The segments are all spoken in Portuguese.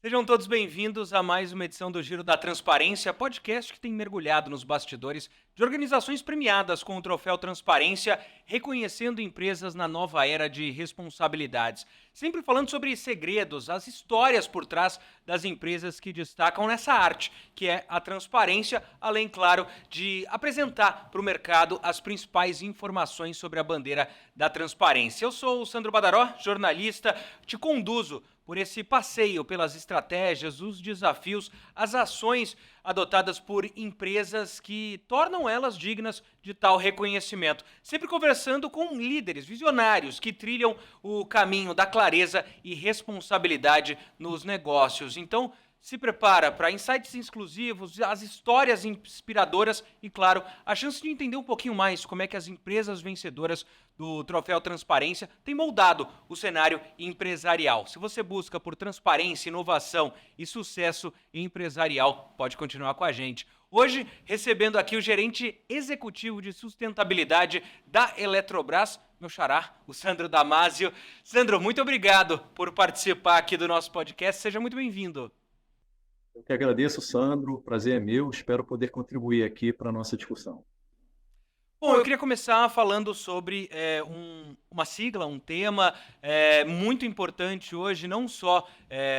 Sejam todos bem-vindos a mais uma edição do Giro da Transparência, podcast que tem mergulhado nos bastidores de organizações premiadas com o troféu Transparência, reconhecendo empresas na nova era de responsabilidades. Sempre falando sobre segredos, as histórias por trás das empresas que destacam nessa arte, que é a transparência, além, claro, de apresentar para o mercado as principais informações sobre a bandeira da transparência. Eu sou o Sandro Badaró, jornalista, te conduzo por esse passeio pelas estratégias, os desafios, as ações adotadas por empresas que tornam elas dignas de tal reconhecimento. Sempre conversando com líderes visionários que trilham o caminho da clareza e responsabilidade nos negócios. Então, se prepara para insights exclusivos, as histórias inspiradoras e, claro, a chance de entender um pouquinho mais como é que as empresas vencedoras do Troféu Transparência têm moldado o cenário empresarial. Se você busca por transparência, inovação e sucesso empresarial, pode continuar com a gente. Hoje, recebendo aqui o gerente executivo de sustentabilidade da Eletrobras, meu xará, o Sandro Damasio. Sandro, muito obrigado por participar aqui do nosso podcast. Seja muito bem-vindo. Eu que agradeço, Sandro. O prazer é meu. Espero poder contribuir aqui para a nossa discussão. Bom, eu queria começar falando sobre uma sigla, um tema muito importante hoje, não só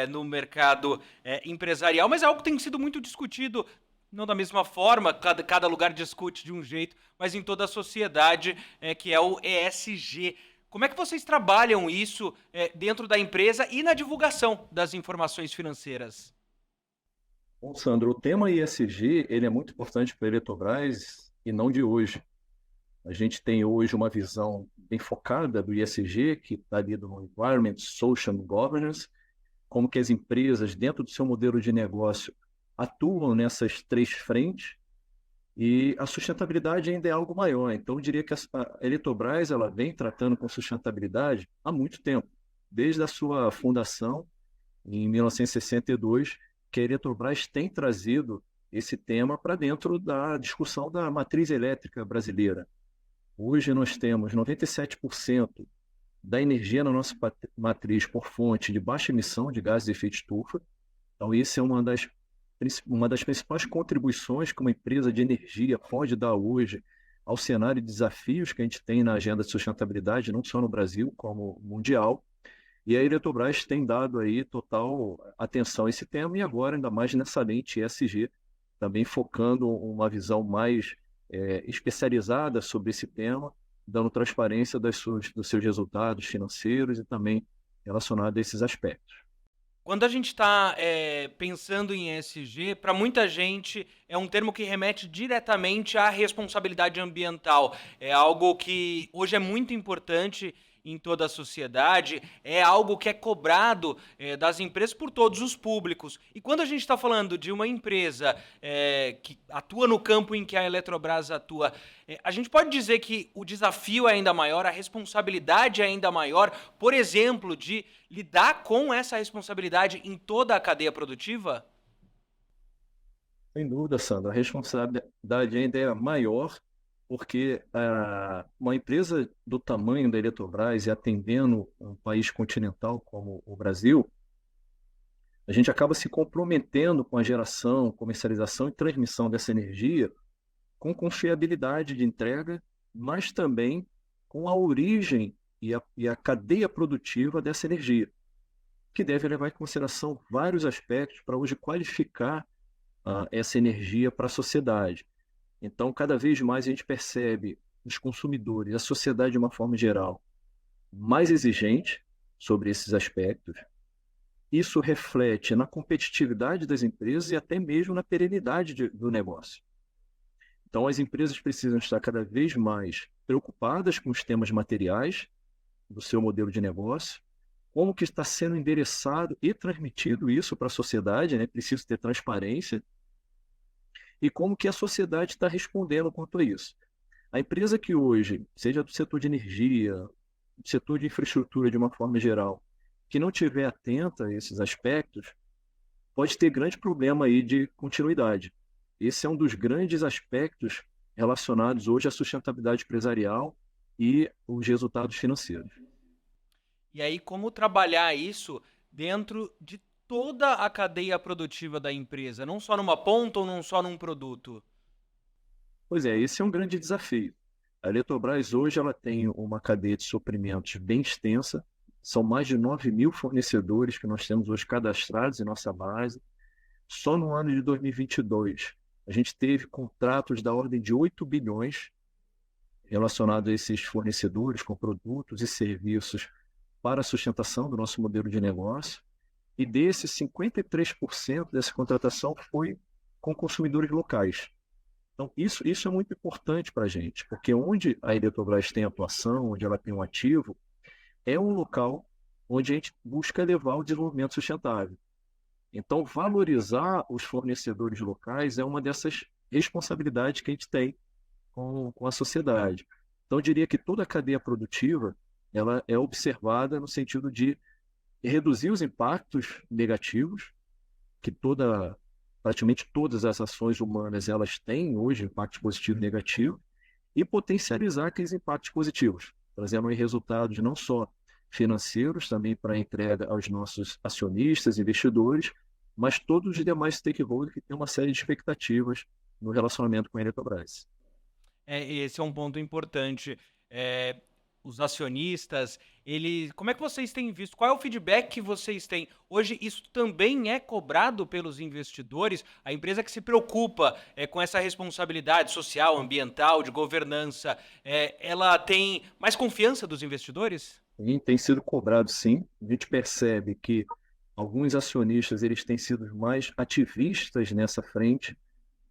no mercado empresarial, mas é algo que tem sido muito discutido, não da mesma forma, cada lugar discute de um jeito, mas em toda a sociedade, que é o ESG. Como é que vocês trabalham isso dentro da empresa e na divulgação das informações financeiras? Bom, Sandro, o tema ESG ele é muito importante para a Eletrobras e não de hoje. A gente tem hoje uma visão bem focada do ESG, que está ali no Environment, Social and Governance, como que as empresas, dentro do seu modelo de negócio, atuam nessas três frentes, e a sustentabilidade ainda é algo maior. Então, eu diria que a Eletrobras ela vem tratando com sustentabilidade há muito tempo, desde a sua fundação, em 1962, que a Eletrobras tem trazido esse tema para dentro da discussão da matriz elétrica brasileira. Hoje nós temos 97% da energia na nossa matriz por fonte de baixa emissão de gases de efeito estufa. Então, isso é uma das principais contribuições que uma empresa de energia pode dar hoje ao cenário de desafios que a gente tem na agenda de sustentabilidade, não só no Brasil, como mundial. E a Eletrobras tem dado aí total atenção a esse tema e agora, ainda mais nessa lente ESG, também focando uma visão mais especializada sobre esse tema, dando transparência dos seus resultados financeiros e também relacionado a esses aspectos. Quando a gente está pensando em ESG, para muita gente é um termo que remete diretamente à responsabilidade ambiental. É algo que hoje é muito importante em toda a sociedade, é algo que é cobrado das empresas por todos os públicos. E quando a gente está falando de uma empresa que atua no campo em que a Eletrobras atua, a gente pode dizer que o desafio é ainda maior, a responsabilidade é ainda maior, por exemplo, de lidar com essa responsabilidade em toda a cadeia produtiva? Sem dúvida, Sandra, a responsabilidade ainda é maior, porque uma empresa do tamanho da Eletrobras e atendendo um país continental como o Brasil, a gente acaba se comprometendo com a geração, comercialização e transmissão dessa energia com confiabilidade de entrega, mas também com a origem e a cadeia produtiva dessa energia, que deve levar em consideração vários aspectos para hoje qualificar essa energia para a sociedade. Então, cada vez mais a gente percebe os consumidores, a sociedade de uma forma geral, mais exigente sobre esses aspectos. Isso reflete na competitividade das empresas e até mesmo na perenidade do negócio. Então, as empresas precisam estar cada vez mais preocupadas com os temas materiais do seu modelo de negócio, como que está sendo endereçado e transmitido isso para a sociedade, né? Precisa ter transparência, e como que a sociedade está respondendo quanto a isso. A empresa que hoje, seja do setor de energia, do setor de infraestrutura de uma forma geral, que não estiver atenta a esses aspectos, pode ter grande problema aí de continuidade. Esse é um dos grandes aspectos relacionados hoje à sustentabilidade empresarial e os resultados financeiros. E aí, como trabalhar isso dentro de toda a cadeia produtiva da empresa, não só numa ponta ou não só num produto? Pois é, esse é um grande desafio. A Eletrobras hoje ela tem uma cadeia de suprimentos bem extensa, são mais de 9.000 fornecedores que nós temos hoje cadastrados em nossa base. Só no ano de 2022, a gente teve contratos da ordem de 8 bilhões relacionados a esses fornecedores com produtos e serviços para a sustentação do nosso modelo de negócio. E desses, 53% dessa contratação foi com consumidores locais. Então, isso é muito importante para a gente, porque onde a Eletrobras tem atuação, onde ela tem um ativo, é um local onde a gente busca levar o desenvolvimento sustentável. Então, valorizar os fornecedores locais é uma dessas responsabilidades que a gente tem com a sociedade. Então, eu diria que toda a cadeia produtiva ela é observada no sentido de reduzir os impactos negativos que praticamente todas as ações humanas elas têm hoje impactos positivos e negativos e potencializar aqueles impactos positivos, trazendo aí resultados não só financeiros, também para entrega aos nossos acionistas, investidores, mas todos os demais stakeholders que têm uma série de expectativas no relacionamento com a Eletrobras. Esse é um ponto importante. É, os acionistas, como é que vocês têm visto? Qual é o feedback que vocês têm? Hoje isso também é cobrado pelos investidores? A empresa que se preocupa com essa responsabilidade social, ambiental, de governança, ela tem mais confiança dos investidores? E tem sido cobrado, sim. A gente percebe que alguns acionistas eles têm sido mais ativistas nessa frente,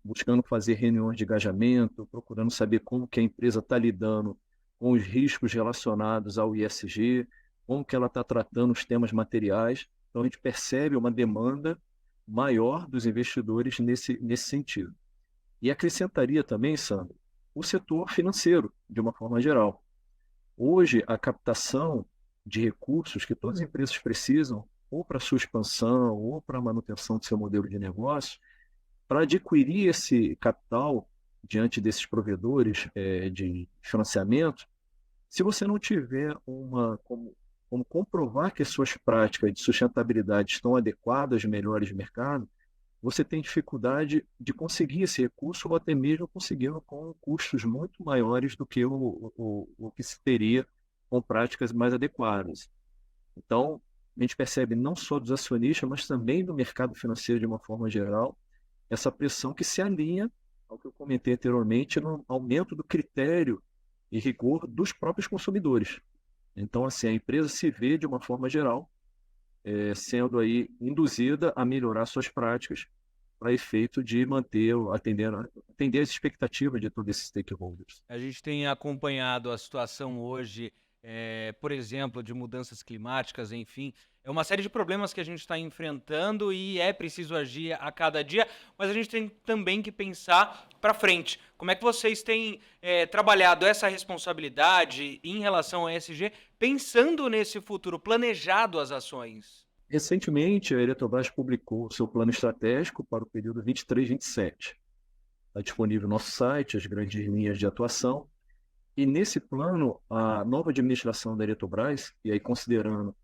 buscando fazer reuniões de engajamento, procurando saber como que a empresa está lidando com os riscos relacionados ao ISG, como que ela está tratando os temas materiais. Então, a gente percebe uma demanda maior dos investidores nesse sentido. E acrescentaria também, Sandro, o setor financeiro, de uma forma geral. Hoje, a captação de recursos que todas as empresas precisam, ou para sua expansão, ou para a manutenção do seu modelo de negócio, para adquirir esse capital diante desses provedores de financiamento, se você não tiver como comprovar que as suas práticas de sustentabilidade estão adequadas às melhores de mercado, você tem dificuldade de conseguir esse recurso ou até mesmo conseguindo com custos muito maiores do que o que se teria com práticas mais adequadas. Então, a gente percebe não só dos acionistas, mas também do mercado financeiro de uma forma geral, essa pressão que se alinha ao que eu comentei anteriormente no aumento do critério e rigor dos próprios consumidores. Então, assim, a empresa se vê de uma forma geral sendo aí induzida a melhorar suas práticas para efeito de atender as expectativas de todos esses stakeholders. A gente tem acompanhado a situação hoje, por exemplo, de mudanças climáticas, enfim, é uma série de problemas que a gente está enfrentando e é preciso agir a cada dia, mas a gente tem também que pensar para frente. Como é que vocês têm trabalhado essa responsabilidade em relação ao ESG, pensando nesse futuro, planejado as ações? Recentemente, a Eletrobras publicou o seu plano estratégico para o período 23-27. Está disponível no nosso site, as grandes linhas de atuação. E nesse plano, a nova administração da Eletrobras, e aí considerando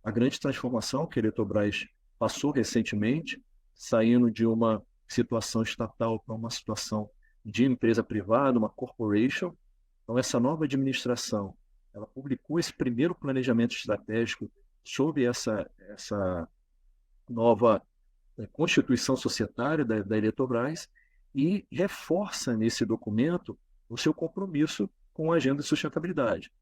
a grande transformação que a Eletrobras passou recentemente, saindo de uma situação estatal para uma situação de empresa privada, uma corporation. Então, essa nova administração, ela publicou esse primeiro planejamento estratégico sobre essa nova constituição societária da Eletrobras e reforça nesse documento o seu compromisso com a agenda de sustentabilidade.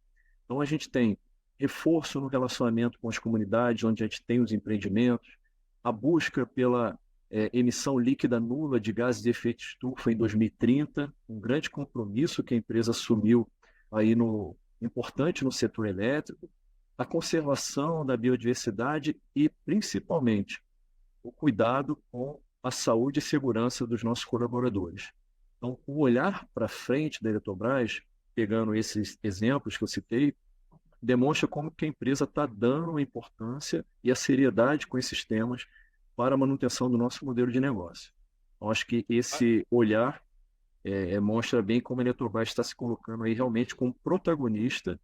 Então, a gente tem reforço no relacionamento com as comunidades, onde a gente tem os empreendimentos, a busca pela emissão líquida nula de gases de efeito estufa em 2030, um grande compromisso que a empresa assumiu aí importante no setor elétrico, a conservação da biodiversidade e, principalmente, o cuidado com a saúde e segurança dos nossos colaboradores. Então, o olhar para frente da Eletrobras, pegando esses exemplos que eu citei, demonstra como que a empresa está dando a importância e a seriedade com esses temas para a manutenção do nosso modelo de negócio. Então, acho que esse olhar mostra bem como a Eletrobras está se colocando aí realmente como protagonista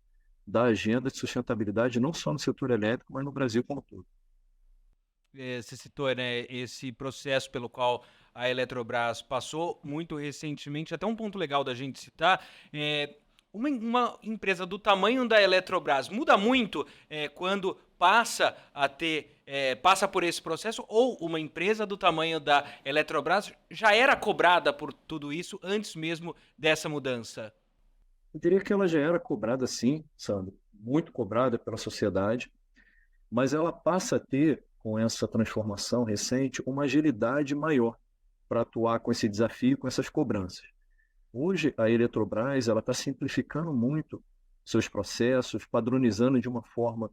da agenda de sustentabilidade, não só no setor elétrico, mas no Brasil como um todo. Você citou, né, esse processo pelo qual a Eletrobras passou muito recentemente, até um ponto legal da gente citar, é, uma empresa do tamanho da Eletrobras muda muito quando passa por esse processo, ou uma empresa do tamanho da Eletrobras já era cobrada por tudo isso antes mesmo dessa mudança? Eu diria que ela já era cobrada sim, Sandro, muito cobrada pela sociedade, mas ela passa a ter, com essa transformação recente, uma agilidade maior para atuar com esse desafio, com essas cobranças. Hoje, a Eletrobras ela está simplificando muito seus processos, padronizando de uma forma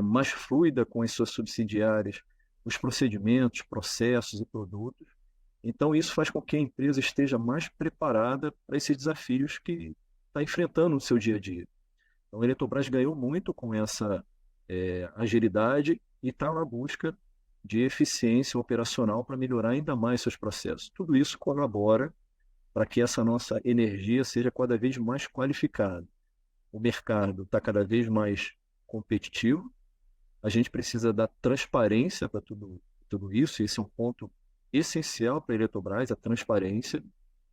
mais fluida com as suas subsidiárias os procedimentos, processos e produtos. Então, isso faz com que a empresa esteja mais preparada para esses desafios que está enfrentando no seu dia a dia. Então, a Eletrobras ganhou muito com essa agilidade e está na busca de eficiência operacional para melhorar ainda mais seus processos. Tudo isso colabora para que essa nossa energia seja cada vez mais qualificada. O mercado está cada vez mais competitivo, a gente precisa dar transparência para tudo isso, esse é um ponto essencial para a Eletrobras, a transparência,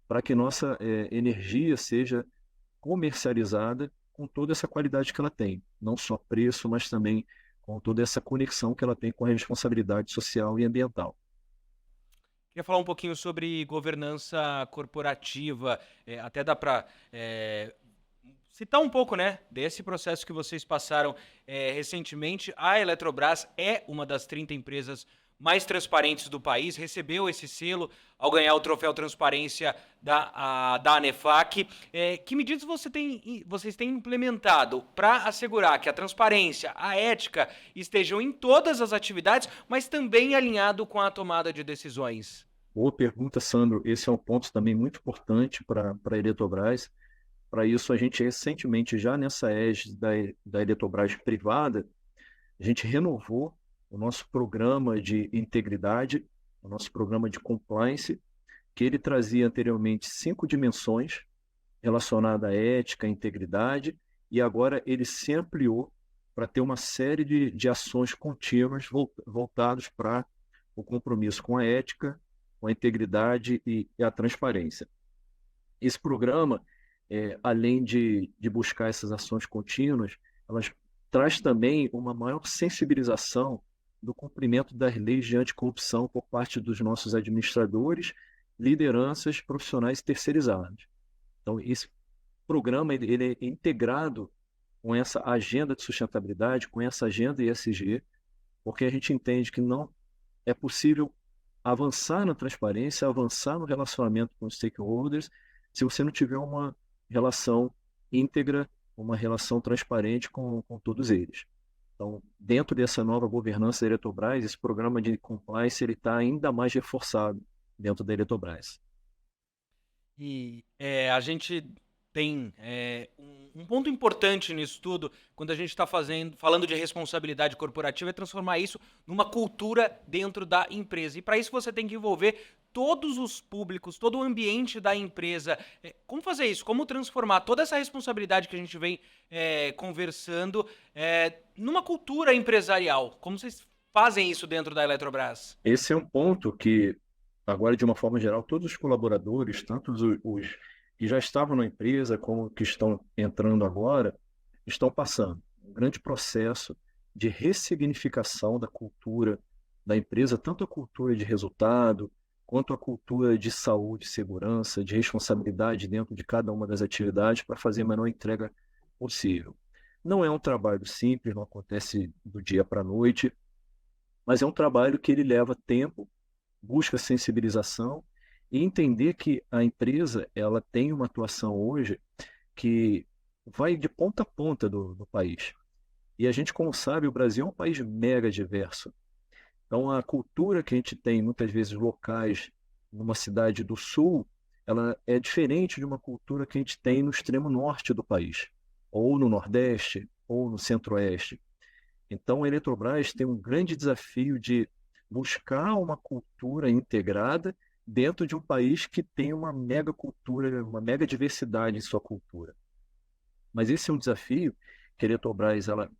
para que nossa energia seja comercializada com toda essa qualidade que ela tem, não só preço, mas também com toda essa conexão que ela tem com a responsabilidade social e ambiental. Queria falar um pouquinho sobre governança corporativa, até dá para citar um pouco, né, desse processo que vocês passaram recentemente. A Eletrobras é uma das 30 empresas mais transparentes do país, recebeu esse selo ao ganhar o troféu Transparência da ANEFAC. Que medidas vocês têm implementado para assegurar que a transparência, a ética estejam em todas as atividades, mas também alinhado com a tomada de decisões? Boa pergunta, Sandro. Esse é um ponto também muito importante para a Eletrobras. Para isso, a gente recentemente, já nessa égide da Eletrobras privada, a gente renovou o nosso programa de integridade, o nosso programa de compliance, que ele trazia anteriormente 5 dimensões relacionadas à ética, à integridade, e agora ele se ampliou para ter uma série de ações contínuas voltadas para o compromisso com a ética, com a integridade e a transparência. Esse programa, além de buscar essas ações contínuas, elas traz também uma maior sensibilização do cumprimento das leis de anticorrupção por parte dos nossos administradores, lideranças, profissionais terceirizados. Então, esse programa ele é integrado com essa agenda de sustentabilidade, com essa agenda ESG, porque a gente entende que não é possível avançar na transparência, avançar no relacionamento com os stakeholders, se você não tiver uma relação íntegra, uma relação transparente com todos eles. Então, dentro dessa nova governança da Eletrobras, esse programa de compliance está ainda mais reforçado dentro da Eletrobras. E a gente tem um ponto importante nisso tudo, quando a gente está falando de responsabilidade corporativa, é transformar isso numa cultura dentro da empresa. E para isso você tem que envolver todos os públicos, todo o ambiente da empresa. Como fazer isso? Como transformar toda essa responsabilidade que a gente vem conversando numa cultura empresarial? Como vocês fazem isso dentro da Eletrobras? Esse é um ponto que, agora, de uma forma geral, todos os colaboradores, tanto os que já estavam na empresa como que estão entrando agora, estão passando um grande processo de ressignificação da cultura da empresa, tanto a cultura de resultado, quanto a cultura de saúde, segurança, de responsabilidade dentro de cada uma das atividades para fazer a menor entrega possível. Não é um trabalho simples, não acontece do dia para a noite, mas é um trabalho que ele leva tempo, busca sensibilização e entender que a empresa ela tem uma atuação hoje que vai de ponta a ponta do país. E a gente, como sabe, o Brasil é um país mega diverso. Então, a cultura que a gente tem, muitas vezes, locais numa cidade do sul, ela é diferente de uma cultura que a gente tem no extremo norte do país, ou no nordeste, ou no centro-oeste. Então, a Eletrobras tem um grande desafio de buscar uma cultura integrada dentro de um país que tem uma mega cultura, uma mega diversidade em sua cultura. Mas esse é um desafio que a Eletrobras ela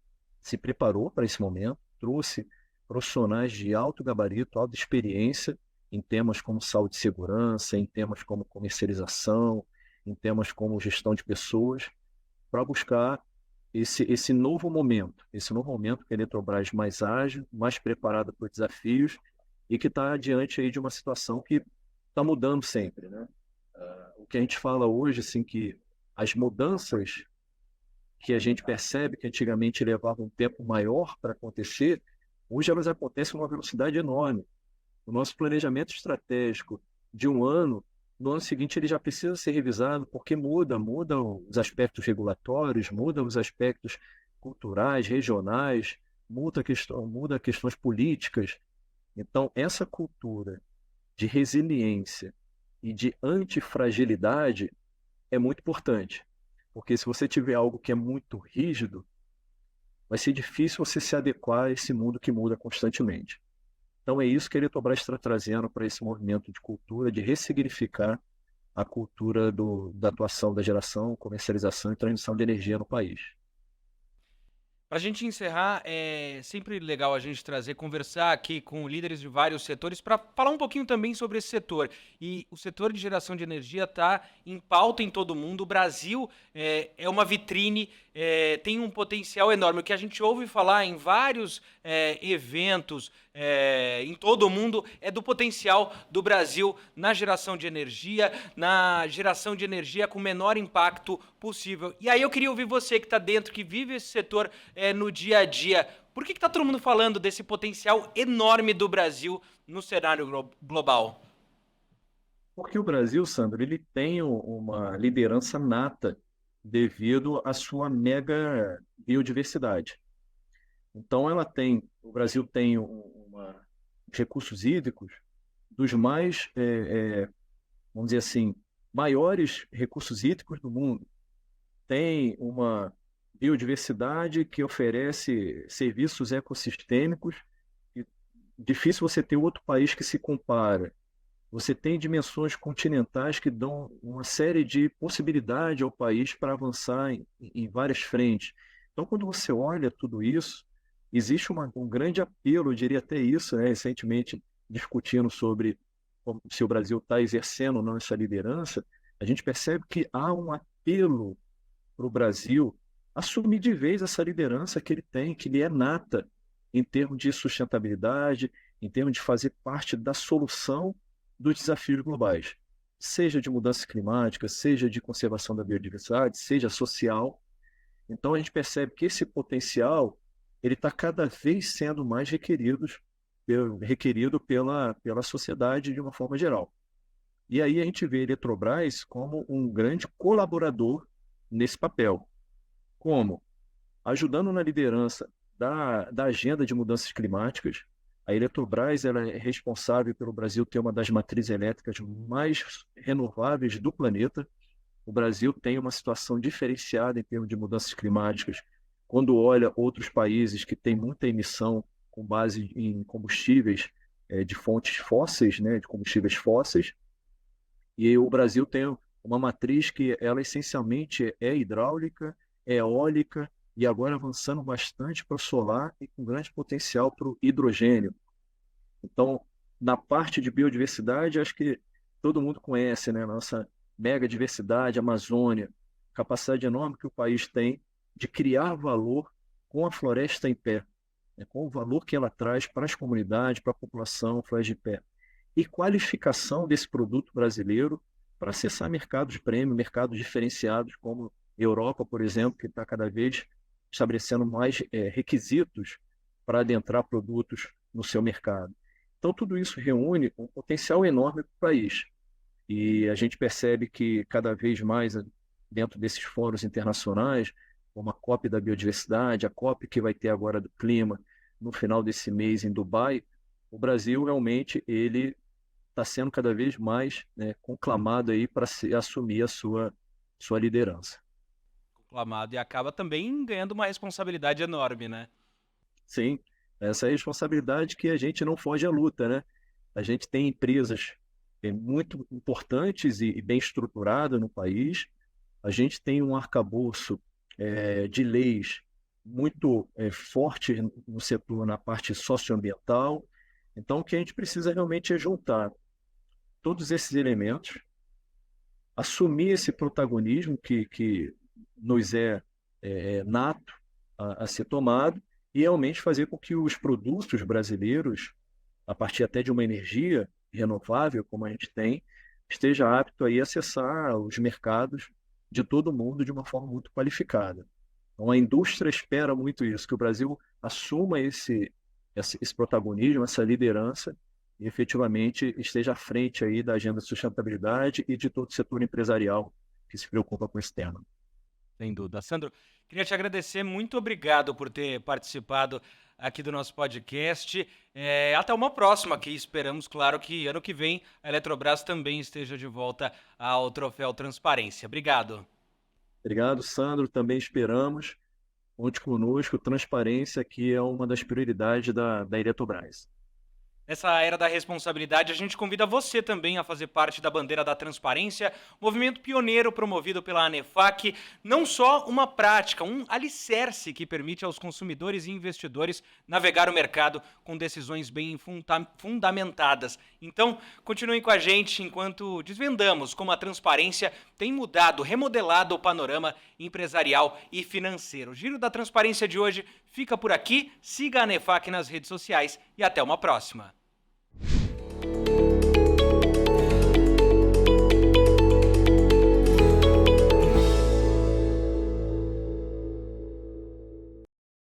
se preparou para esse momento, trouxe profissionais de alto gabarito, alta experiência em temas como saúde e segurança, em temas como comercialização, em temas como gestão de pessoas, para buscar esse novo momento que a Eletrobras mais ágil, mais preparada para os desafios e que está diante aí de uma situação que está mudando sempre, né? O que a gente fala hoje, assim, que as mudanças que a gente percebe que antigamente levavam um tempo maior para acontecer, hoje elas acontecem numa velocidade enorme. O nosso planejamento estratégico de um ano, no ano seguinte ele já precisa ser revisado, porque muda os aspectos regulatórios, muda os aspectos culturais, regionais, muda questões políticas. Então, essa cultura de resiliência e de antifragilidade é muito importante. Porque se você tiver algo que é muito rígido, vai ser difícil você se adequar a esse mundo que muda constantemente. Então é isso que a Eletrobras está trazendo para esse movimento de cultura, de ressignificar a cultura da atuação da geração, comercialização e transmissão de energia no país. Para a gente encerrar, é sempre legal a gente trazer, conversar aqui com líderes de vários setores para falar um pouquinho também sobre esse setor. E o setor de geração de energia está em pauta em todo o mundo. O Brasil é uma vitrine, tem um potencial enorme. O que a gente ouve falar em vários eventos em todo o mundo é do potencial do Brasil na geração de energia com o menor impacto possível. E aí eu queria ouvir você que está dentro, que vive esse setor no dia a dia. Por que está todo mundo falando desse potencial enorme do Brasil no cenário global? Porque o Brasil, Sandro, ele tem uma liderança nata devido à sua mega biodiversidade. Então, o Brasil tem recursos hídricos dos mais, vamos dizer assim, maiores recursos hídricos do mundo. Tem uma biodiversidade que oferece serviços ecossistêmicos e difícil você ter outro país que se compara. Você tem dimensões continentais que dão uma série de possibilidades ao país para avançar em várias frentes. Então, quando você olha tudo isso, existe um grande apelo, eu diria até isso, né, recentemente discutindo sobre se o Brasil está exercendo ou não essa liderança, a gente percebe que há um apelo para o Brasil assumir de vez essa liderança que ele tem, que lhe é nata em termos de sustentabilidade, em termos de fazer parte da solução dos desafios globais, seja de mudança climática, seja de conservação da biodiversidade, seja social. Então a gente percebe que esse potencial ele está cada vez sendo mais requerido pela sociedade de uma forma geral. E aí a gente vê a Eletrobras como um grande colaborador nesse papel. Como? Ajudando na liderança da agenda de mudanças climáticas. A Eletrobras ela é responsável pelo Brasil ter uma das matrizes elétricas mais renováveis do planeta. O Brasil tem uma situação diferenciada em termos de mudanças climáticas, quando olha outros países que têm muita emissão com base em combustíveis de fontes fósseis, né, de combustíveis fósseis, e o Brasil tem uma matriz que ela essencialmente é hidráulica, é eólica e agora avançando bastante para o solar e com grande potencial para o hidrogênio. Então, na parte de biodiversidade, acho que todo mundo conhece, né? Nossa mega diversidade, Amazônia, capacidade enorme que o país tem de criar valor com a floresta em pé, né? Com o valor que ela traz para as comunidades, para a população, floresta de pé. E qualificação desse produto brasileiro para acessar mercados premium, mercados diferenciados, como Europa, por exemplo, que está cada vez estabelecendo mais requisitos para adentrar produtos no seu mercado. Então, tudo isso reúne um potencial enorme para o país. E a gente percebe que cada vez mais, dentro desses fóruns internacionais, como a COP da Biodiversidade, a COP que vai ter agora do clima no final desse mês em Dubai, o Brasil realmente ele está sendo cada vez mais, né, conclamado aí para assumir a sua liderança. Conclamado, e acaba também ganhando uma responsabilidade enorme, né? Sim, essa é a responsabilidade que a gente não foge à luta, né? A gente tem empresas muito importantes e bem estruturadas no país. A gente tem um arcabouço de leis muito forte no setor, na parte socioambiental. Então, o que a gente precisa realmente é juntar todos esses elementos, assumir esse protagonismo que nos é nato a ser tomado e realmente fazer com que os produtos brasileiros, a partir até de uma energia renovável, como a gente tem, esteja apto aí a acessar os mercados de todo mundo de uma forma muito qualificada. Então, a indústria espera muito isso, que o Brasil assuma esse protagonismo, essa liderança, e efetivamente esteja à frente aí da agenda de sustentabilidade e de todo o setor empresarial que se preocupa com esse tema. Sem dúvida. Sandro, queria te agradecer, muito obrigado por ter participado aqui do nosso podcast. Até uma próxima, que esperamos, claro, que ano que vem a Eletrobras também esteja de volta ao Troféu Transparência. Obrigado. Obrigado, Sandro. Também esperamos. Conte conosco. Transparência, que é uma das prioridades da Eletrobras. Nessa era da responsabilidade, a gente convida você também a fazer parte da Bandeira da Transparência, movimento pioneiro promovido pela ANEFAC, não só uma prática, um alicerce que permite aos consumidores e investidores navegar o mercado com decisões bem fundamentadas. Então, continuem com a gente enquanto desvendamos como a transparência tem mudado, remodelado o panorama empresarial e financeiro. O Giro da Transparência de hoje fica por aqui, siga a ANEFAC nas redes sociais e até uma próxima.